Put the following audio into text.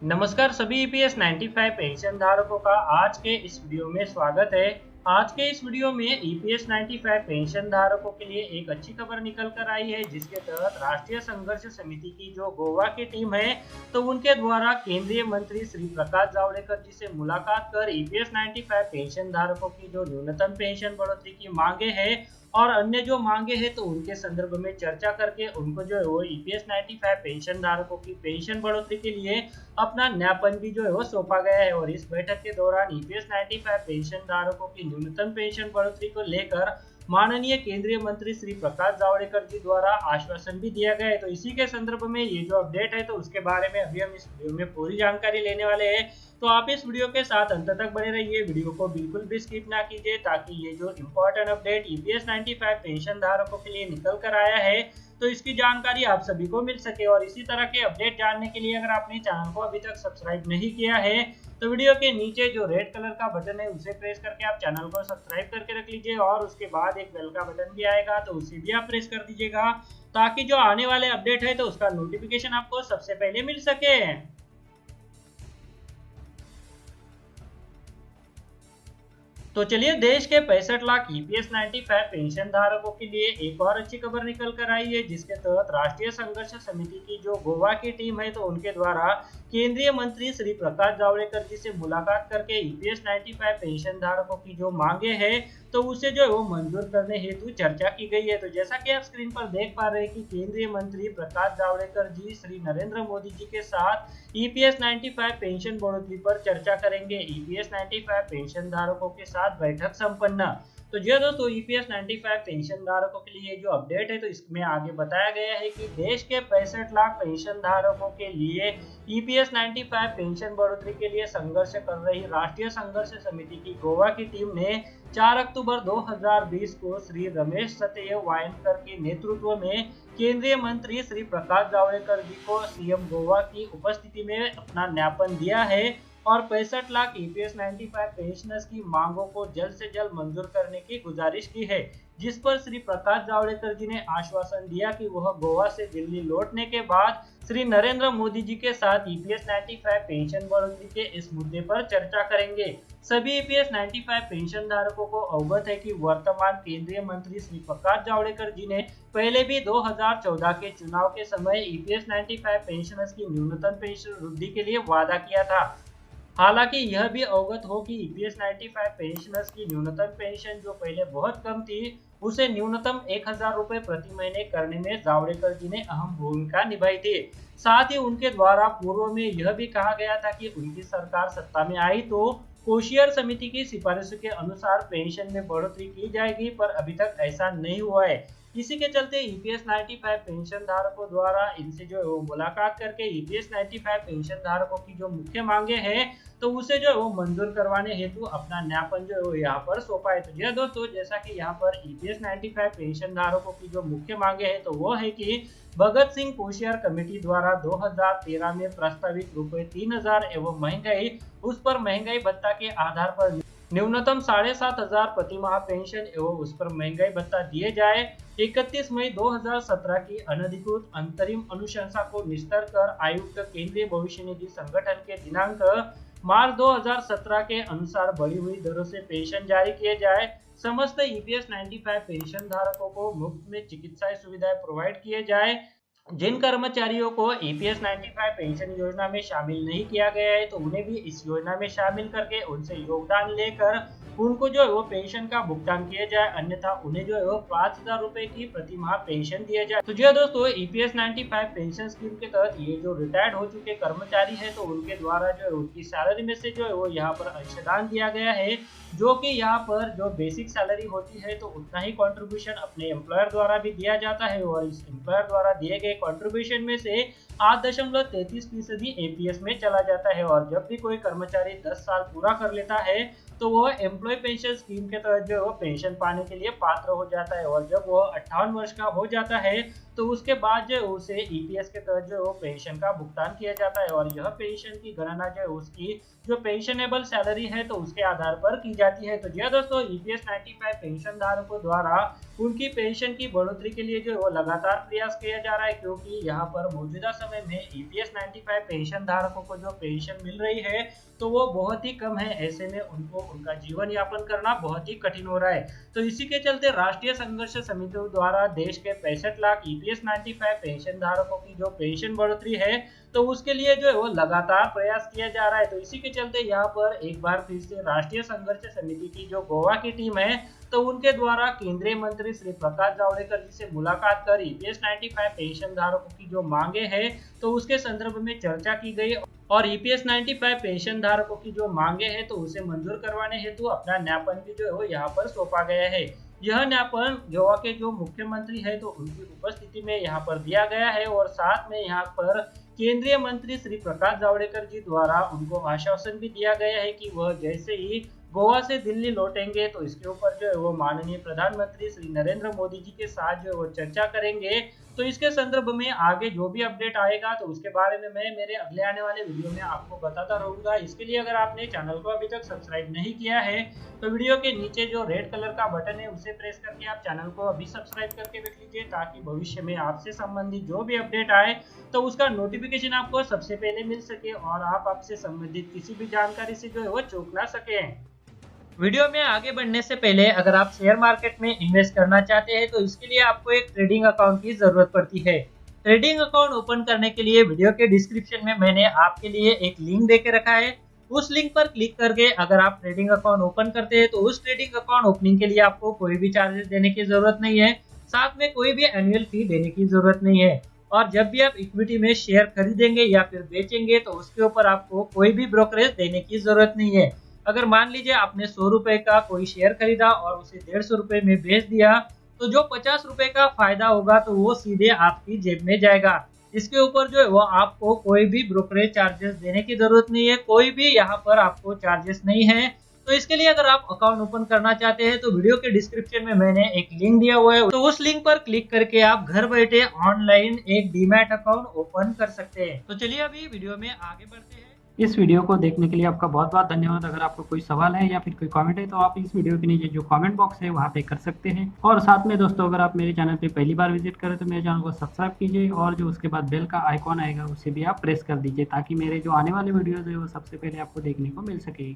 नमस्कार सभी EPS 95 pension धारकों का आज के इस वीडियो में स्वागत है। आज के इस वीडियो में ईपीएस 95 पेंशन धारकों के लिए एक अच्छी खबर निकल कर आई है, जिसके तहत राष्ट्रीय संघर्ष समिति की जो गोवा की टीम है तो उनके द्वारा केंद्रीय मंत्री श्री प्रकाश जावड़ेकर जी से मुलाकात कर ईपीएस 95 पेंशन धारकों की जो न्यूनतम पेंशन बढ़ोतरी की मांगे है और अन्य जो मांगे हैं तो उनके संदर्भ में चर्चा करके उनको जो है वो ईपीएस 95 पेंशन धारकों की पेंशन बढ़ोतरी के लिए अपना ज्ञापन भी जो है वो सौंपा गया है। और इस बैठक के दौरान ईपीएस 95 पेंशन धारकों की न्यूनतम पेंशन बढ़ोतरी को लेकर माननीय केंद्रीय मंत्री श्री प्रकाश जावड़ेकर जी द्वारा आश्वासन भी दिया गया है। तो इसी के संदर्भ में ये जो अपडेट है तो उसके बारे में अभी हम इस वीडियो में पूरी जानकारी लेने वाले हैं। तो आप इस वीडियो के साथ अंत तक बने रहिए, वीडियो को बिल्कुल भी स्किप ना कीजिए, ताकि ये जो इम्पोर्टेंट अपडेट ईपीएस 95 पेंशन धारकों के लिए निकल कर आया है तो इसकी जानकारी आप सभी को मिल सके। और इसी तरह के अपडेट जानने के लिए अगर आपने चैनल को अभी तक सब्सक्राइब नहीं किया है तो वीडियो के नीचे जो रेड कलर का बटन है उसे प्रेस करके आप चैनल को सब्सक्राइब करके रख लीजिए और उसके बाद एक बेल का बटन भी आएगा तो उसे भी आप प्रेस कर दीजिएगा, ताकि जो आने वाले अपडेट है तो उसका नोटिफिकेशन आपको सबसे पहले मिल सके। तो चलिए, देश के 65 लाख ईपीएस 95 पेंशन धारकों के लिए एक और अच्छी खबर निकल कर आई है, जिसके तहत राष्ट्रीय संघर्ष समिति की जो गोवा की टीम है तो उनके द्वारा केंद्रीय मंत्री श्री प्रकाश जावड़ेकर जी से मुलाकात करके ईपीएस 95 पेंशन धारकों की जो मांगे हैं तो उसे जो है वो मंजूर करने हेतु चर्चा की गई है। तो जैसा कि आप स्क्रीन पर देख पा रहे हैं कि केंद्रीय मंत्री प्रकाश जावड़ेकर जी श्री नरेंद्र मोदी जी के साथ ईपीएस 95 पेंशन बढ़ोतरी पर चर्चा करेंगे। ईपीएस 95 पेंशन धारकों के साथ बैठक संपन्न। तो जी दोस्तों, ईपीएस 95 पेंशन धारकों के लिए जो अपडेट है तो इसमें आगे बताया गया है कि देश के 65 लाख पेंशन धारकों के लिए ईपीएस 95 पेंशन बढ़ोतरी के लिए संघर्ष कर रही राष्ट्रीय संघर्ष समिति की गोवा की टीम ने 4 अक्टूबर 2020 को श्री रमेश सत्यदेव वायनकर के नेतृत्व में केंद्रीय मंत्री श्री प्रकाश जावड़ेकर जी को सीएम गोवा की उपस्थिति में अपना ज्ञापन दिया है और 65 लाख ईपीएस 95 पेंशनर्स की मांगों को जल्द से जल्द मंजूर करने की गुजारिश की है, जिस पर श्री प्रकाश जावड़ेकर जी ने आश्वासन दिया कि वह गोवा से दिल्ली लौटने के बाद श्री नरेंद्र मोदी जी के साथ ईपीएस 95 पेंशन बढ़ोतरी के इस मुद्दे पर चर्चा करेंगे। सभी ईपीएस 95 पेंशन धारकों को अवगत है कि वर्तमान केंद्रीय मंत्री श्री प्रकाश जावड़ेकर जी ने पहले भी 2014 के चुनाव के समय ईपीएस 95 पेंशनर्स की न्यूनतम पेंशन वृद्धि के लिए वादा किया था। हालांकि यह भी अवगत हो कि ईपीएस 95 पेंशनर्स की न्यूनतम पेंशन जो पहले बहुत कम थी उसे न्यूनतम 1000 रुपए प्रति महीने करने में जावड़ेकर जी ने अहम भूमिका निभाई थी। साथ ही उनके द्वारा पूर्व में यह भी कहा गया था कि उनकी सरकार सत्ता में आई तो कोशियर समिति की सिफारिशों के अनुसार पेंशन में बढ़ोतरी की जाएगी, पर अभी तक ऐसा नहीं हुआ है। इसी के चलते ईपीएस 95 पेंशन धारकों द्वारा इनसे जो है वो मुलाकात करके ईपीएस 95 पेंशन धारकों की जो मुख्य मांगे हैं तो उसे जो है वो मंजूर करवाने हेतु अपना ज्ञापन जो है वो यहाँ पर सौंपा है। तो जी दोस्तों, जैसा कि यहाँ पर ईपीएस 95 पेंशन धारकों की जो मुख्य मांगे हैं तो वो है कि भगत सिंह कोशियार कमेटी द्वारा 2013 में प्रस्तावित रुपए 3000 एवं महंगाई उस पर महंगाई भत्ता के आधार पर न्यूनतम 7500 प्रति माह पेंशन एवं उस पर महंगाई भत्ता दिए जाए। 31 मई 2017 की अनधिकृत अंतरिम अनुशंसा को निस्तर कर आयुक्त केंद्रीय भविष्य निधि संगठन के दिनांक मार्च 2017 के अनुसार बढ़ी हुई दरों से पेंशन जारी किए जाए। समस्त ईपीएस 95 पेंशन धारकों को मुफ्त में चिकित्सा सुविधाएं प्रोवाइड किए जाए। जिन कर्मचारियों को ईपीएस 95 पेंशन योजना में शामिल नहीं किया गया है तो उन्हें भी इस योजना में शामिल करके उनसे योगदान लेकर उनको जो है वो पेंशन का भुगतान किया जाए, अन्यथा उन्हें जो है वो 5000 रुपए की प्रति माह पेंशन दिया जाए। तो जो दोस्तों, ईपीएस 95 पेंशन स्कीम के तहत ये जो रिटायर्ड हो चुके कर्मचारी है तो उनके द्वारा जो है उनकी सैलरी में से जो है वो यहाँ पर अंशदान दिया गया है, जो कि यहाँ पर जो बेसिक सैलरी होती है तो उतना ही कंट्रीब्यूशन अपने एम्प्लॉयर द्वारा भी दिया जाता है और इस एम्प्लॉयर द्वारा दिए गए कंट्रीब्यूशन में से 8.33% एपीएस में चला जाता है। और जब भी कोई कर्मचारी 10 साल पूरा कर लेता है तो वह एम्प्लॉय पेंशन स्कीम के तहत जो है पेंशन पाने के लिए पात्र हो जाता है और जब वह 58 वर्ष का हो जाता है तो उसके बाद जो उसे ईपीएस के तहत जो पेंशन का भुगतान किया जाता है और यह पेंशन की गणना जो उसकी जो पेंशनेबल सैलरी है तो उसके आधार पर की जाती है। तो जी दोस्तों, ईपीएस 95 पेंशन धारकों द्वारा उनकी पेंशन की बढ़ोतरी के लिए जो है वो लगातार प्रयास किया जा रहा है, क्योंकि यहाँ पर मौजूदा समय में ईपीएस 95 पेंशन धारकों को जो पेंशन मिल रही है तो वो बहुत ही कम है। ऐसे में उनको उनका जीवन यापन करना बहुत ही कठिन हो रहा है। तो इसी के चलते राष्ट्रीय संघर्ष समिति द्वारा देश के 65 लाख ईपीएस 95 पेंशन धारकों की जो पेंशन बढ़ोतरी है तो उसके लिए जो है वो लगातार प्रयास किया जा रहा है। तो इसी के चलते यहाँ पर एक बार फिर से राष्ट्रीय संघर्ष समिति की जो गोवा की टीम है तो उनके द्वारा केंद्रीय मंत्री श्री प्रकाश जावड़ेकर जी से मुलाकात कर ईपीएस 95 पेंशन धारकों की जो मांगे हैं तो उसके संदर्भ में चर्चा की गई और ईपीएस 95 पेंशन धारकों की जो मांगे हैं तो उसे मंजूर करवाने हेतु अपना ज्ञापन भी जो है वो यहाँ पर सौंपा गया है। यह ज्ञापन गोवा के जो मुख्यमंत्री है तो उनकी उपस्थिति में यहाँ पर दिया गया है और साथ में यहाँ पर केंद्रीय मंत्री श्री प्रकाश जावड़ेकर जी द्वारा उनको आश्वासन भी दिया गया है कि वह जैसे ही गोवा से दिल्ली लौटेंगे तो इसके ऊपर जो है वो माननीय प्रधानमंत्री श्री नरेंद्र मोदी जी के साथ जो है वो चर्चा करेंगे। तो इसके संदर्भ में आगे जो भी अपडेट आएगा तो उसके बारे में मैं मेरे अगले आने वाले वीडियो में आपको बताता रहूंगा। इसके लिए अगर आपने चैनल को अभी तक सब्सक्राइब नहीं किया है तो वीडियो के नीचे जो रेड कलर का बटन है उसे प्रेस करके आप चैनल को अभी सब्सक्राइब करके रख लीजिए, ताकि भविष्य में आपसे संबंधित जो भी अपडेट आए तो उसका नोटिफिकेशन आपको सबसे पहले मिल सके और आप आपसे संबंधित किसी भी जानकारी से जो है वो चूक ना सके। वीडियो में आगे बढ़ने से पहले अगर आप शेयर मार्केट में इन्वेस्ट करना चाहते हैं तो इसके लिए आपको एक ट्रेडिंग अकाउंट की जरूरत पड़ती है। ट्रेडिंग अकाउंट ओपन करने के लिए वीडियो के डिस्क्रिप्शन में मैंने आपके लिए एक लिंक देके रखा है। उस लिंक पर क्लिक करके अगर आप ट्रेडिंग अकाउंट ओपन करते हैं तो उस ट्रेडिंग अकाउंट ओपनिंग के लिए आपको कोई भी चार्जेस देने की जरूरत नहीं है, साथ में कोई भी एनुअल फी देने की जरूरत नहीं है। और जब भी आप इक्विटी में शेयर खरीदेंगे या फिर बेचेंगे तो उसके ऊपर आपको कोई भी ब्रोकरेज देने की जरूरत नहीं है। अगर मान लीजिए आपने 100 रुपए का कोई शेयर खरीदा और उसे 150 रुपए में बेच दिया तो जो 50 रुपए का फायदा होगा तो वो सीधे आपकी जेब में जाएगा। इसके ऊपर जो है वो आपको कोई भी ब्रोकरेज चार्जेस देने की जरूरत नहीं है, कोई भी यहाँ पर आपको चार्जेस नहीं है। तो इसके लिए अगर आप अकाउंट ओपन करना चाहते हैं तो वीडियो के डिस्क्रिप्शन में मैंने एक लिंक दिया हुआ है, तो उस लिंक पर क्लिक करके आप घर बैठे ऑनलाइन एक डीमैट अकाउंट ओपन कर सकते हैं। तो चलिए अभी वीडियो में आगे बढ़ते हैं। इस वीडियो को देखने के लिए आपका बहुत बहुत धन्यवाद। अगर आपको कोई सवाल है या फिर कोई कमेंट है तो आप इस वीडियो के नीचे जो कमेंट बॉक्स है वहाँ पे कर सकते हैं। और साथ में दोस्तों अगर आप मेरे चैनल पे पहली बार विजिट करें तो मेरे चैनल को सब्सक्राइब कीजिए और जो उसके बाद बेल का आइकॉन आएगा उसे भी आप प्रेस कर दीजिए, ताकि मेरे जो आने वाले वीडियोज़ है वो सबसे पहले आपको देखने को मिल सके।